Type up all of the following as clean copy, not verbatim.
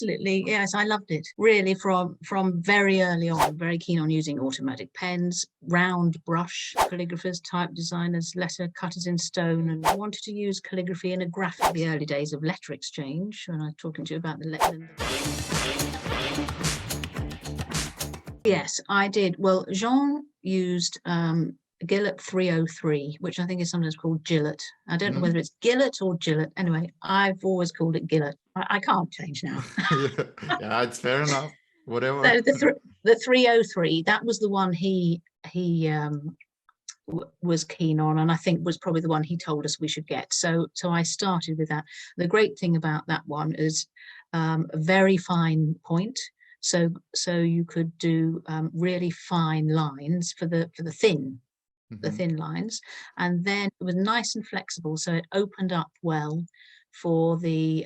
Absolutely, yes, I loved it. Really, from very early on, very keen on using automatic pens, round brush, calligraphers, type designers, letter cutters in stone, and I wanted to use calligraphy in a graphic. The early days of letter exchange, when I was talking to you about the letter. Yes, I did. Well, Jean used Yallop 303, which I think is sometimes called Gillett. I don't know whether it's Gillett or Gillett. Anyway, I've always called it Gillett. I can't change now. Yeah, it's fair enough. Whatever. So the 303, that was the one he was keen on, and I think was probably the one he told us we should get. So I started with that. The great thing about that one is a very fine point. So you could do really fine lines for the thin. The thin lines, and then it was nice and flexible, so it opened up well for the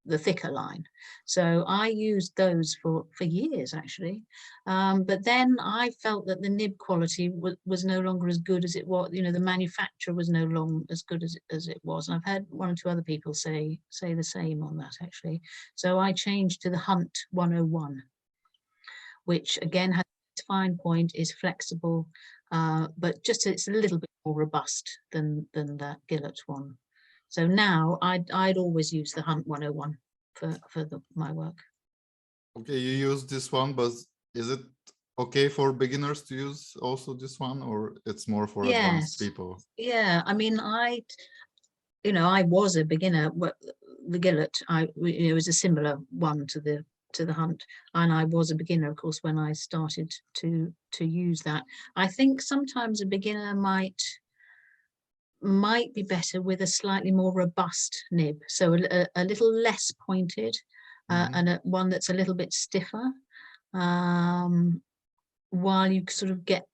the thicker line. So I used those for years actually, but then I felt that the nib quality was no longer as good as it was. The manufacturer was no longer as good as it was, and I've had one or two other people say the same on that actually. So I changed to the Hunt 101, which again has fine point, is flexible, but just it's a little bit more robust than that Gillett one. So now I'd always use the Hunt 101 for my work. Okay, you use this one, but is it okay for beginners to use also this one, or it's more for advanced people? Yeah, I mean, I was a beginner. The Gillett, it was a similar one to the Hunt, and I was a beginner, of course, when I started to use that. I think sometimes a beginner might be better with a slightly more robust nib, so a little less pointed, and one that's a little bit stiffer, while you sort of get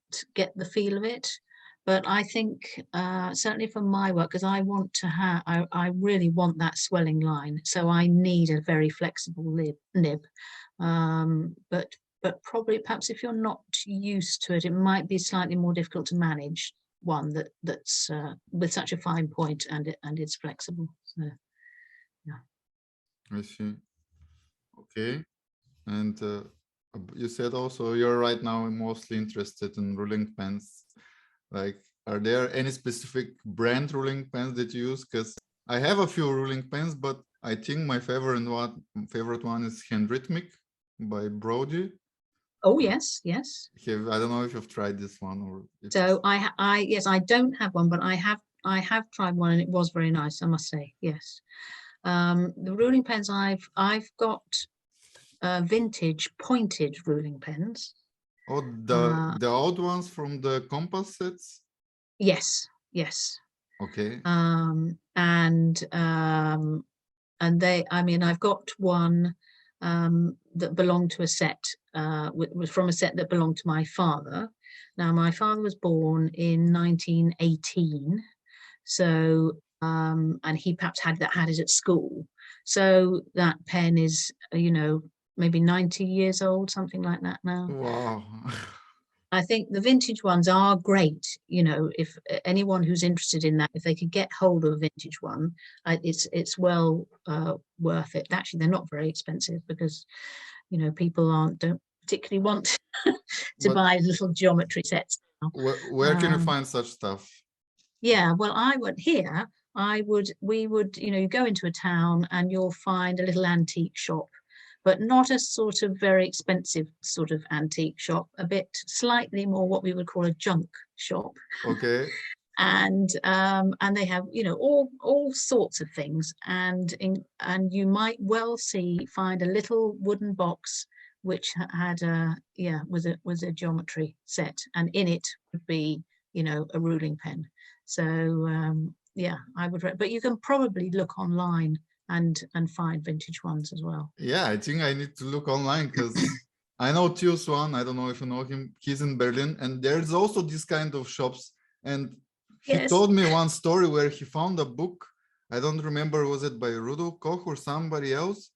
the feel of it. But I think certainly for my work, because I want to have, I really want that swelling line, so I need a very flexible nib. But probably, perhaps if you're not used to it, it might be slightly more difficult to manage one that's with such a fine point and it's flexible. So, yeah. I see. Okay, and you said also you're right now mostly interested in ruling pens. Like, are there any specific brand ruling pens that you use? Because I have a few ruling pens, but I think my favorite one is Handrhythmic by Brody. Oh yes, yes. I don't know if you've tried this one or. So yes, I don't have one, but I have tried one, and it was very nice, I must say. Yes, the ruling pens I've got vintage pointed ruling pens. Oh, the old ones from the compass sets? Yes, yes. Okay. And they, I mean, I've got one that belonged to a set, was from a set that belonged to my father. Now, my father was born in 1918, so and he perhaps had it at school. So that pen is, maybe 90 years old, something like that now. Wow. I think the vintage ones are great. If anyone who's interested in that, if they could get hold of a vintage one, it's well worth it. Actually, they're not very expensive because, people don't particularly want to buy little geometry sets now. Where can you find such stuff? Yeah, well, we would, you go into a town and you'll find a little antique shop, but not a sort of very expensive sort of antique shop, a bit slightly more what we would call a junk shop. Okay. And they have, all sorts of things, and you might well find a little wooden box which had was a geometry set, and in it would be, a ruling pen. So yeah, I would, but you can probably look online and find vintage ones as well. Yeah, I think I need to look online, because I know Tius one. I don't know if you know him. He's in Berlin, and there's also this kind of shops. And he told me one story where he found a book. I don't remember, was it by Rudolf Koch or somebody else?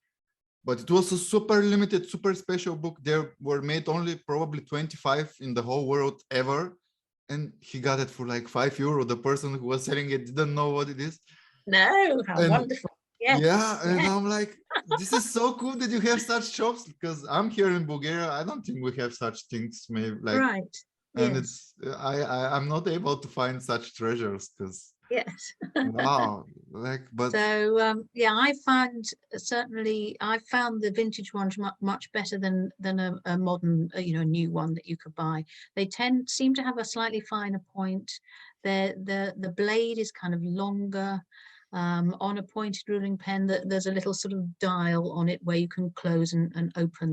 But it was a super limited, super special book. There were made only probably 25 in the whole world ever. And he got it for like €5. The person who was selling it didn't know what it is. No, how wonderful. Yes. Yeah, and Yes. I'm like, this is so cool that you have such shops, because I'm here in Bulgaria. I don't think we have such things, maybe like, Right. and Yes. it's I'm not able to find such treasures, because Yes. wow, like, but So yeah, I found certainly I found the vintage ones much better than a modern, new one that you could buy. They seem to have a slightly finer point. The blade is kind of longer. On a pointed ruling pen, there's a little sort of dial on it where you can close and open